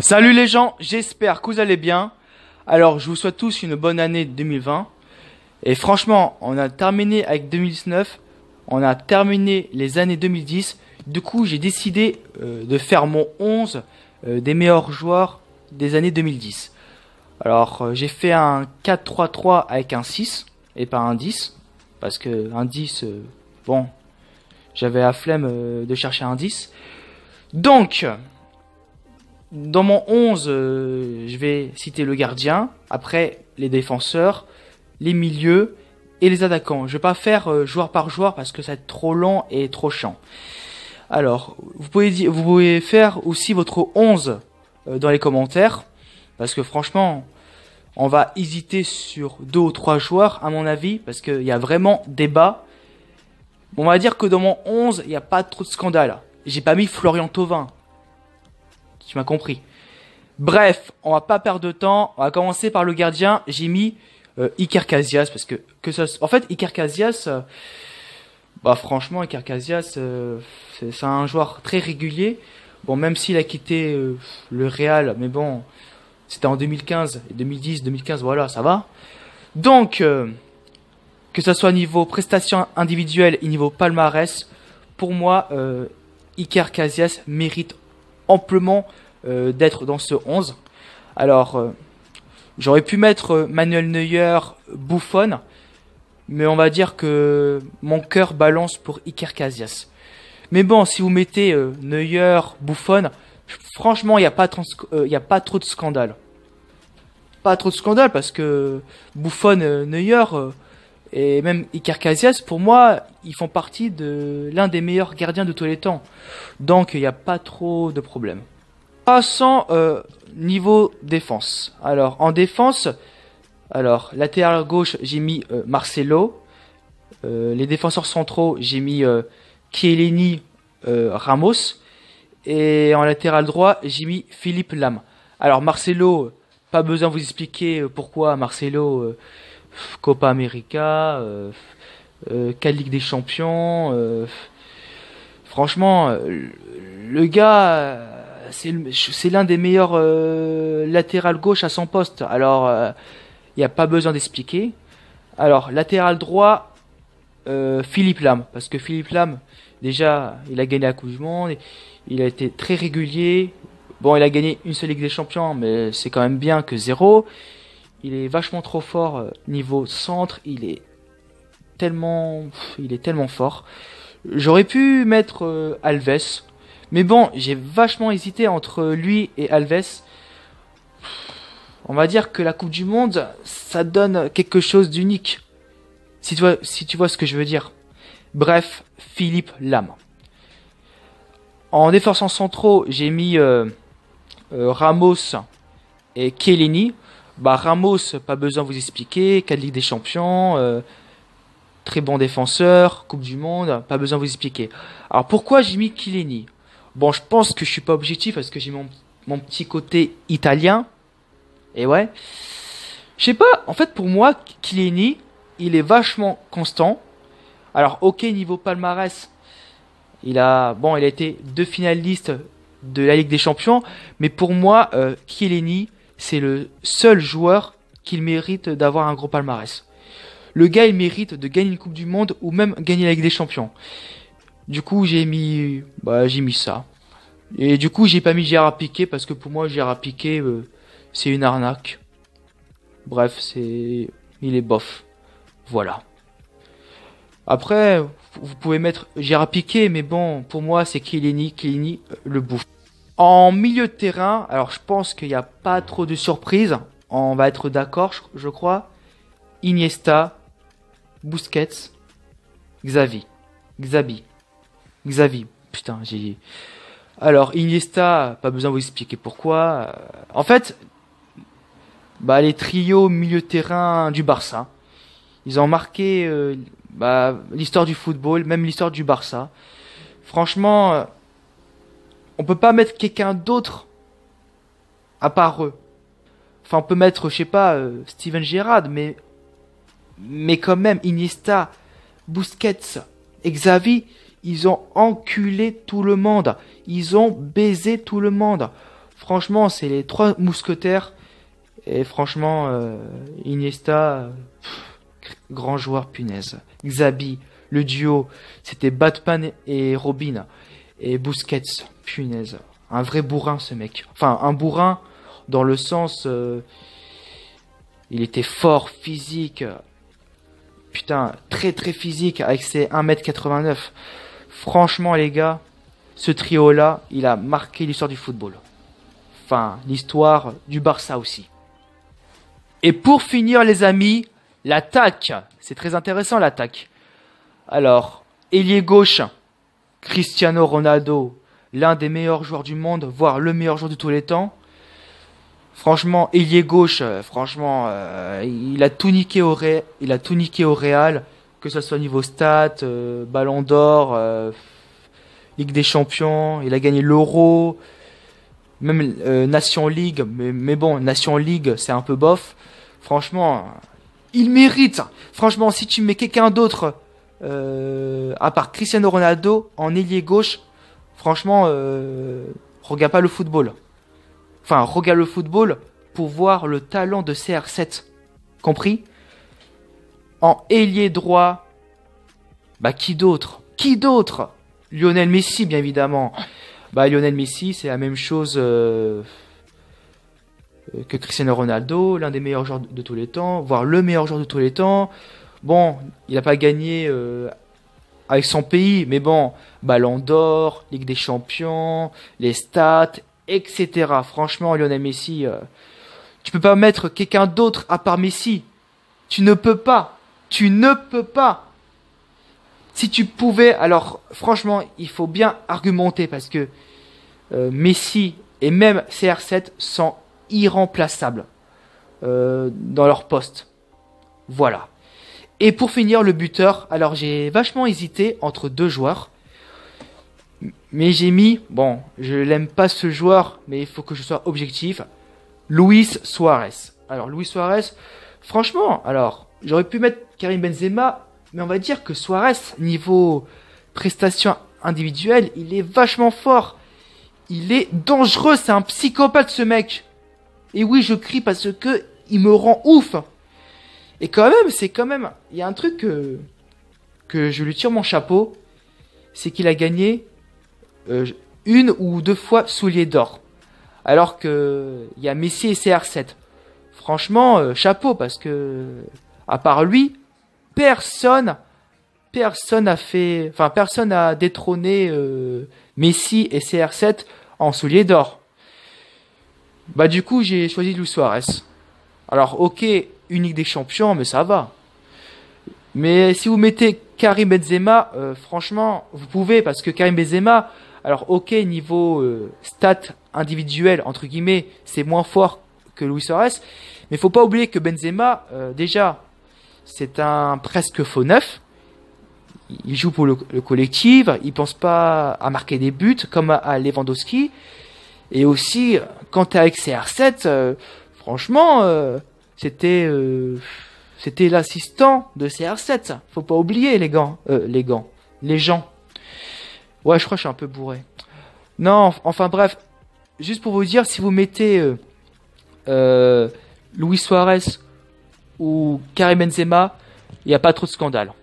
Salut les gens, j'espère que vous allez bien. Alors, je vous souhaite tous une bonne année 2020. Et franchement, on a terminé avec 2019, on a terminé les années 2010. Du coup, j'ai décidé de faire mon 11 des meilleurs joueurs des années 2010. Alors, j'ai fait un 4-3-3 avec un 6 et pas un 10. Parce que un 10, bon, j'avais la flemme de chercher un 10. Donc, dans mon 11, je vais citer le gardien, après les défenseurs, les milieux et les attaquants. Je vais pas faire joueur par joueur parce que ça va être trop long et trop chiant. Alors, vous pouvez faire aussi votre 11 dans les commentaires parce que franchement, on va hésiter sur 2 ou 3 joueurs à mon avis parce qu'il y a vraiment débat. On va dire que dans mon 11, il n'y a pas trop de scandale. J'ai pas mis Florian Thauvin. Tu m'as compris. Bref, on va pas perdre de temps. On va commencer par le gardien. J'ai mis Iker Casillas parce que ça. En fait, Iker Casillas, bah franchement, Iker Casillas, c'est un joueur très régulier. Bon, même s'il a quitté le Real, mais bon, c'était en 2015, 2010, 2015, voilà, ça va. Donc, que ça soit niveau prestation individuelle et niveau palmarès, pour moi, Iker Casillas mérite amplement d'être dans ce 11. Alors, j'aurais pu mettre Manuel Neuer, Buffon, mais on va dire que mon cœur balance pour Iker Casillas. Mais bon, si vous mettez Neuer, Buffon, franchement, il n'y a pas trop de scandale. Pas trop de scandale parce que Buffon, Neuer et même Iker Casillas, pour moi, ils font partie de l'un des meilleurs gardiens de tous les temps. Donc, il n'y a pas trop de problème. Passons niveau défense. Alors, en défense, latéral gauche, j'ai mis Marcelo. Les défenseurs centraux, j'ai mis Chiellini, Ramos. Et en latéral droit, j'ai mis Philippe Lam. Alors, Marcelo, pas besoin de vous expliquer pourquoi Marcelo, Copa América, 4 Ligue des Champions. Franchement, le gars, c'est l'un des meilleurs latéral gauche à son poste. Alors, il n'y a pas besoin d'expliquer. Alors, latéral droit, Philippe Lam. Parce que Philippe Lam, déjà, il a gagné la Coupe du Monde. Il a été très régulier. Bon, il a gagné une seule Ligue des Champions, mais c'est quand même bien que 0. Il est vachement trop fort niveau centre. Il est tellement fort. J'aurais pu mettre Alves. Mais bon, j'ai vachement hésité entre lui et Alves. On va dire que la Coupe du Monde, ça donne quelque chose d'unique. Si tu vois ce que je veux dire. Bref, Philippe Lam. En défenseurs centraux, j'ai mis Ramos et Chiellini. Bah Ramos, pas besoin de vous expliquer. 4 Ligue des Champions, très bon défenseur, Coupe du Monde, pas besoin de vous expliquer. Alors pourquoi j'ai mis Chiellini? Bon, je pense que je suis pas objectif parce que j'ai mon petit côté italien. Et ouais. Je sais pas, en fait pour moi, Chiellini, il est vachement constant. Alors ok, niveau palmarès, il a été 2 finalistes de la Ligue des Champions. Mais pour moi, Chiellini, c'est le seul joueur qui mérite d'avoir un gros palmarès. Le gars, il mérite de gagner une Coupe du Monde ou même gagner la Ligue des Champions. Du coup, j'ai mis ça. Et du coup, j'ai pas mis Gérard Piqué parce que pour moi, Gérard Piqué, c'est une arnaque. Bref, il est bof. Voilà. Après, vous pouvez mettre Gérard Piqué, mais bon, pour moi, c'est Chiellini, le bouffe. En milieu de terrain, alors je pense qu'il n'y a pas trop de surprises. On va être d'accord, je crois. Iniesta, Busquets, Xavi. Putain, j'ai... Alors, Iniesta, pas besoin de vous expliquer pourquoi. En fait, les trios milieu de terrain du Barça, ils ont marqué l'histoire du football, même l'histoire du Barça. Franchement, on peut pas mettre quelqu'un d'autre à part eux. Enfin, on peut mettre, je sais pas, Steven Gerrard, mais quand même, Iniesta, Busquets et Xavi, ils ont enculé tout le monde. Ils ont baisé tout le monde. Franchement, c'est les trois mousquetaires. Et franchement, Iniesta, grand joueur, punaise. Xabi, le duo, c'était Batman et Robin. Et Busquets, punaise. Un vrai bourrin, ce mec. Enfin, un bourrin dans le sens... il était fort, physique. Putain, très très physique avec ses 1m89. Franchement, les gars, ce trio-là, il a marqué l'histoire du football. Enfin, l'histoire du Barça aussi. Et pour finir, les amis, l'attaque. C'est très intéressant, l'attaque. Alors, ailier gauche, Cristiano Ronaldo, l'un des meilleurs joueurs du monde, voire le meilleur joueur de tous les temps. Franchement, ailier gauche, il a tout niqué il a tout niqué au Real, que ce soit au niveau stats, Ballon d'Or, Ligue des Champions, il a gagné l'Euro, même Nation League, mais bon, Nation League, c'est un peu bof. Franchement, il mérite. Franchement, si tu mets quelqu'un d'autre, à part Cristiano Ronaldo, en ailier gauche, franchement, regarde pas le football. Enfin, regarde le football pour voir le talent de CR7. Compris? En ailier droit, bah qui d'autre? Qui d'autre? Lionel Messi, bien évidemment. Bah Lionel Messi, c'est la même chose que Cristiano Ronaldo, l'un des meilleurs joueurs de tous les temps, voire le meilleur joueur de tous les temps. Bon, il n'a pas gagné avec son pays, mais bon, Ballon d'Or, Ligue des Champions, les stats, etc. Franchement, Lionel Messi, tu peux pas mettre quelqu'un d'autre à part Messi. Tu ne peux pas. Tu ne peux pas. Si tu pouvais, alors franchement, il faut bien argumenter parce que Messi et même CR7 sont irremplaçables dans leur poste. Voilà. Et pour finir, le buteur, alors j'ai vachement hésité entre deux joueurs. Mais j'ai mis, bon, je l'aime pas ce joueur, mais il faut que je sois objectif. Luis Suarez. Alors Luis Suarez, franchement, alors j'aurais pu mettre Karim Benzema, mais on va dire que Suarez, niveau prestation individuelle, il est vachement fort. Il est dangereux, c'est un psychopathe ce mec. Et oui, je crie parce que il me rend ouf. Et quand même, il y a un truc que je lui tire mon chapeau, c'est qu'il a gagné une ou deux fois soulier d'or. Alors que il y a Messi et CR7. Franchement, chapeau parce que à part lui, personne a détrôné Messi et CR7 en soulier d'or. Bah du coup, j'ai choisi Luis Suarez. Alors OK, unique des champions, mais ça va. Mais si vous mettez Karim Benzema, franchement, vous pouvez parce que Karim Benzema, alors OK, niveau stats individuel entre guillemets, c'est moins fort que Luis Suarez, mais faut pas oublier que Benzema, déjà, c'est un presque faux neuf. Il joue pour le collectif, il pense pas à marquer des buts comme à Lewandowski. Et aussi, quand t'es avec CR7, franchement, c'était l'assistant de CR7. Faut pas oublier les gens. Ouais, je crois que je suis un peu bourré. Non, enfin bref, juste pour vous dire, si vous mettez Luis Suarez ou Karim Benzema, il n'y a pas trop de scandale.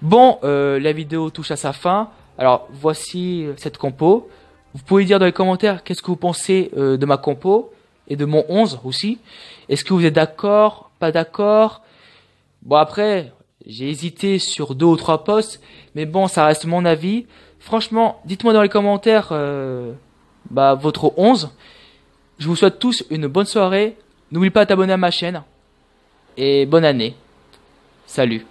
Bon, la vidéo touche à sa fin. Alors, voici cette compo. Vous pouvez dire dans les commentaires qu'est-ce que vous pensez de ma compo et de mon 11 aussi. Est-ce que vous êtes d'accord, pas d'accord? Bon, après, j'ai hésité sur 2 ou 3 posts, mais bon, ça reste mon avis. Franchement, dites-moi dans les commentaires votre 11. Je vous souhaite tous une bonne soirée. N'oubliez pas de t'abonner à ma chaîne. Et bonne année. Salut.